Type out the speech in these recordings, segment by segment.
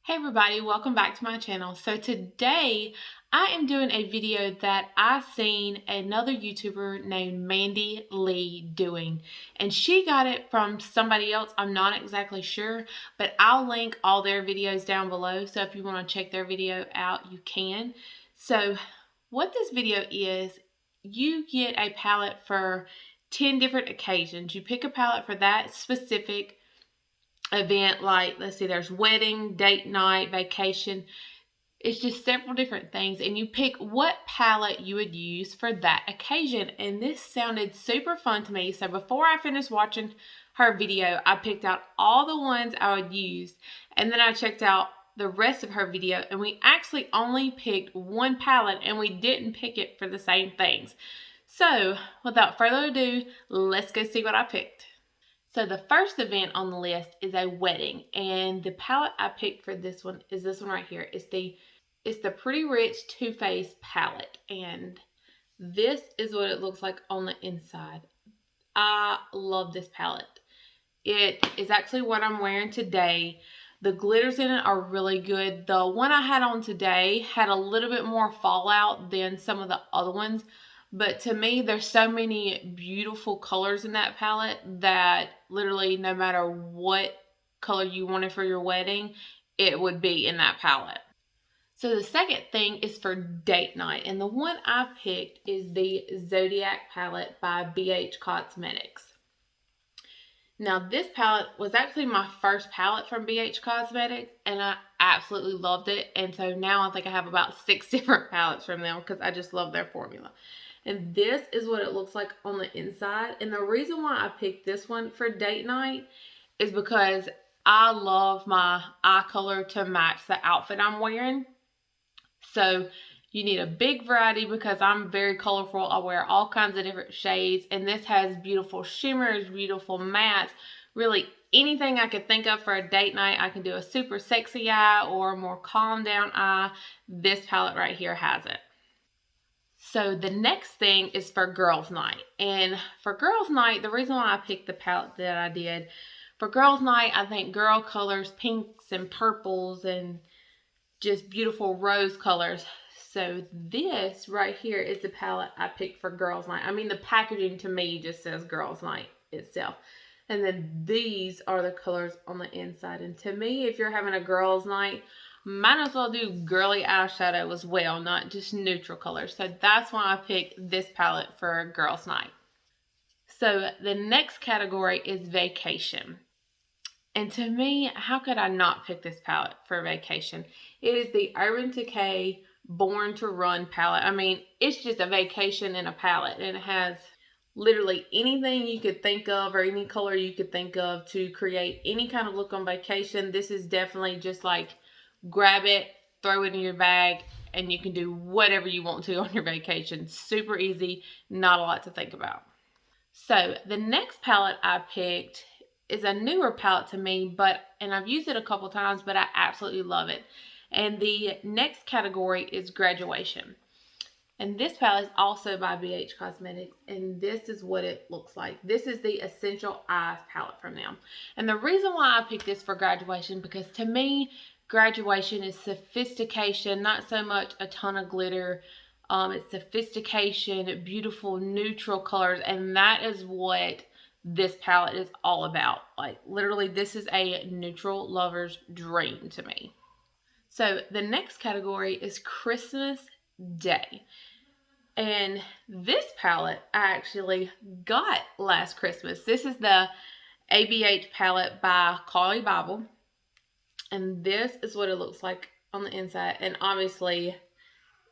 Hey everybody, welcome back to my channel. So today I am doing a video that I seen another YouTuber named Mandy Lee doing, and she got it from somebody else. I'm not exactly sure, but I'll link all their videos down below, so if you want to check their video out you can. So what this video is, you get a palette for 10 different occasions. You pick a palette for that specific event, like let's see, there's wedding, date night, vacation. It's just several different things, and you pick what palette you would use for that occasion. And this sounded super fun to me, so before I finished watching her video, I picked out all the ones I would use, and then I checked out the rest of her video, and we actually only picked one palette, and we didn't pick it for the same things. So without further ado, let's go see what I picked. So the first event on the list is a wedding, and the palette I picked for this one is this one right here. It's the Pretty Rich Too Faced palette, and this is what it looks like on the inside. I love this palette. It is actually what I'm wearing today. The glitters in it are really good. The one I had on today had a little bit more fallout than some of the other ones. But to me, there's so many beautiful colors in that palette that literally no matter what color you wanted for your wedding, it would be in that palette. So the second thing is for date night. And the one I picked is the Zodiac palette by ABH Cosmetics. Now this palette was actually my first palette from ABH Cosmetics, and I absolutely loved it. And so now I think I have about 6 different palettes from them because I just love their formula. And this is what it looks like on the inside. And the reason why I picked this one for date night is because I love my eye color to match the outfit I'm wearing. So you need a big variety because I'm very colorful. I wear all kinds of different shades. And this has beautiful shimmers, beautiful mattes, really anything I could think of for a date night. I can do a super sexy eye or a more calm down eye. This palette right here has it. So the next thing is for girls' night. And for girls' night, the reason why I picked the palette that I did, for girls' night, I think girl colors, pinks and purples and just beautiful rose colors. So this right here is the palette I picked for girls' night. I mean, the packaging to me just says girls' night itself. And then these are the colors on the inside. And to me, if you're having a girls' night, might as well do girly eyeshadow as well, not just neutral colors. So that's why I picked this palette for girls' night. So the next category is vacation. And to me, how could I not pick this palette for vacation? It is the Urban Decay Born to Run palette. I mean, it's just a vacation in a palette, and it has literally anything you could think of or any color you could think of to create any kind of look on vacation. This is definitely just like grab it, throw it in your bag, and you can do whatever you want to on your vacation. Super easy, not a lot to think about. So the next palette I picked is a newer palette to me, and I've used it a couple times, but I absolutely love it. And the next category is graduation. And this palette is also by ABH Cosmetics, and this is what it looks like. This is the Essential Eyes palette from them. And the reason why I picked this for graduation, because to me, graduation is sophistication, not so much a ton of glitter. It's sophistication, beautiful neutral colors, and that is what this palette is all about. Like literally, this is a neutral lover's dream to me. So the next category is Christmas Day. And this palette I actually got last Christmas. This is the ABH palette by Carli Bybel. And this is what it looks like on the inside. And obviously,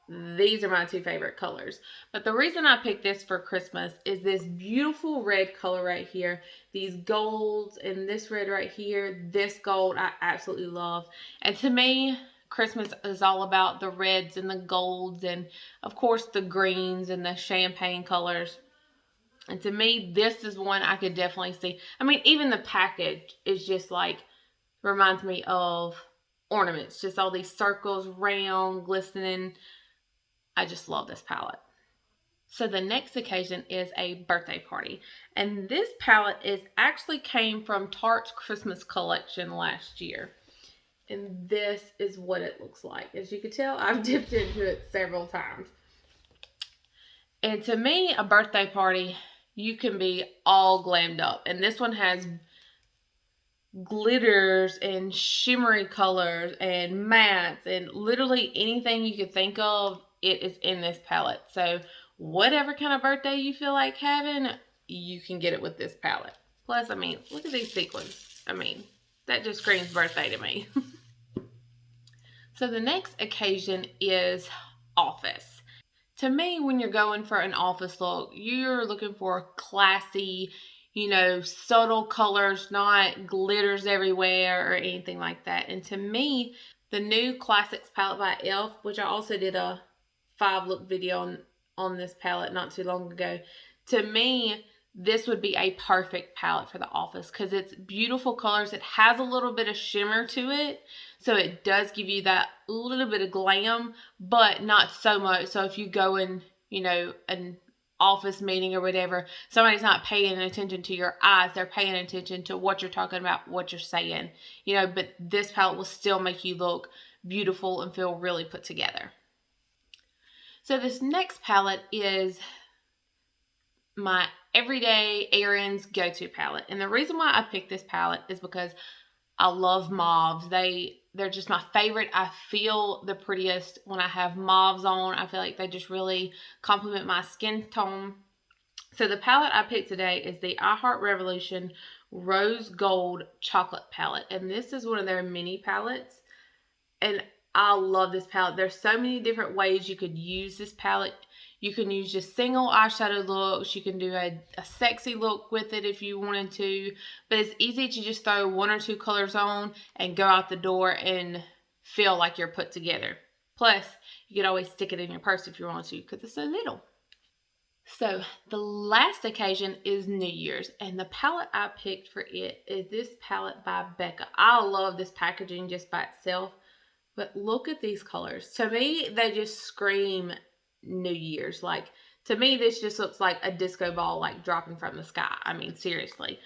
these are my 2 favorite colors. But the reason I picked this for Christmas is this beautiful red color right here. These golds and this red right here. This gold I absolutely love. And to me, Christmas is all about the reds and the golds and of course the greens and the champagne colors. And to me, this is one I could definitely see. I mean, even the package is just like, reminds me of ornaments. Just all these circles, round, glistening. I just love this palette. So the next occasion is a birthday party. And this palette actually came from Tarte's Christmas collection last year. And this is what it looks like. As you can tell, I've dipped into it several times. And to me, a birthday party, you can be all glammed up. And this one has glitters and shimmery colors and mattes and literally anything you could think of, it is in this palette. So whatever kind of birthday you feel like having, you can get it with this palette. Plus, I mean, look at these sequins. I mean, that just screams birthday to me. So the next occasion is office. To me, when you're going for an office look, you're looking for classy, subtle colors, not glitters everywhere or anything like that. And to me, the new Classics palette by e.l.f., which I also did a 5-look video on this palette not too long ago, to me, this would be a perfect palette for the office because it's beautiful colors. It has a little bit of shimmer to it, so it does give you that little bit of glam, but not so much. So if you go in, an office meeting or whatever, somebody's not paying attention to your eyes. They're paying attention to what you're talking about, what you're saying, but this palette will still make you look beautiful and feel really put together. So this next palette is my everyday errands go-to palette. And the reason why I picked this palette is because I love mauves. They're just my favorite. I feel the prettiest when I have mauves on. I feel like they just really complement my skin tone. So the palette I picked today is the I Heart Revolution Rose Gold Chocolate Palette. And this is one of their mini palettes. And I love this palette. There's so many different ways you could use this palette. You can use just single eyeshadow looks. You can do a sexy look with it if you wanted to. But it's easy to just throw 1 or 2 colors on and go out the door and feel like you're put together. Plus, you could always stick it in your purse if you want to because it's so little. So the last occasion is New Year's, and the palette I picked for it is this palette by Becca. I love this packaging just by itself, but look at these colors. To me, they just scream New Year's. Like, to me, this just looks like a disco ball like dropping from the sky. I mean, seriously.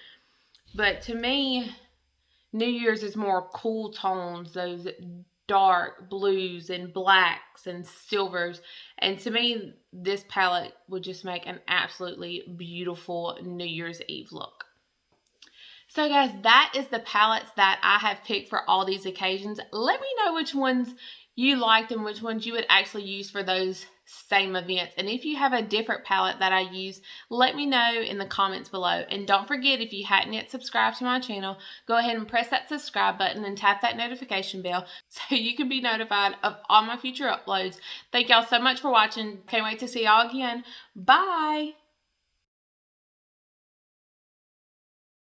But to me, New Year's is more cool tones, those dark blues and blacks and silvers. And to me, this palette would just make an absolutely beautiful New Year's Eve look. So guys, that is the palettes that I have picked for all these occasions. Let me know which ones you liked and which ones you would actually use for those same events. And if you have a different palette that I use, let me know in the comments below. And don't forget, if you hadn't yet subscribed to my channel, go ahead and press that subscribe button and tap that notification bell so you can be notified of all my future uploads. Thank y'all so much for watching. Can't wait to see y'all again. Bye!